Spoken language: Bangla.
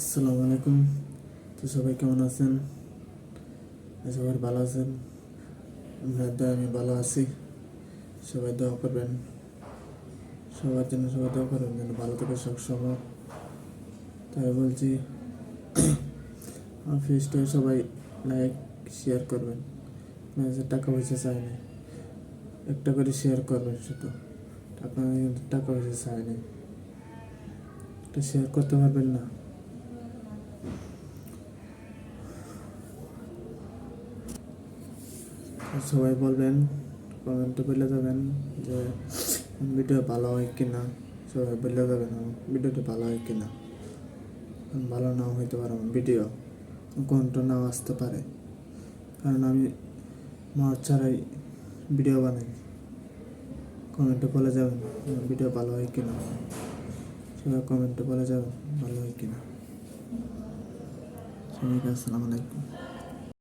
আসসালামু আলাইকুম। তো সবাই কেমন আছেন? সবাই ভালো আছেন? আমি ভালো আছি। সবাই দোয়া করবেন, সবার জন্য সবাই দোয়া করবেন যেন ভালো থাকে সবসময়। তাই বলছি, আমার ফেসটাকে সবাই লাইক শেয়ার করবেন। টাকা পয়সা চাই না, একটা করে শেয়ার করবেন শুধু। টাকা পয়সা চাই না, একটা শেয়ার করতে পারবেন না? সবাই বলবেন, কমেন্টে বলে যাবেন যে ভিডিও ভালো হয় কিনা। সবাই বলে যাবেন আমার ভিডিওটা ভালো হয় কিনা। ভালো নাও হইতে পারে আমার ভিডিও, কন্ট নাও আসতে পারে, কারণ আমি মার ছাড়াই ভিডিও বানাই। কমেন্টে বলে যাবেন আমার ভিডিও ভালো হয় কিনা। সবাই কমেন্টে বলে যাবেন ভালো হয় কিনা। সবাইকে আসসালামু আলাইকুম।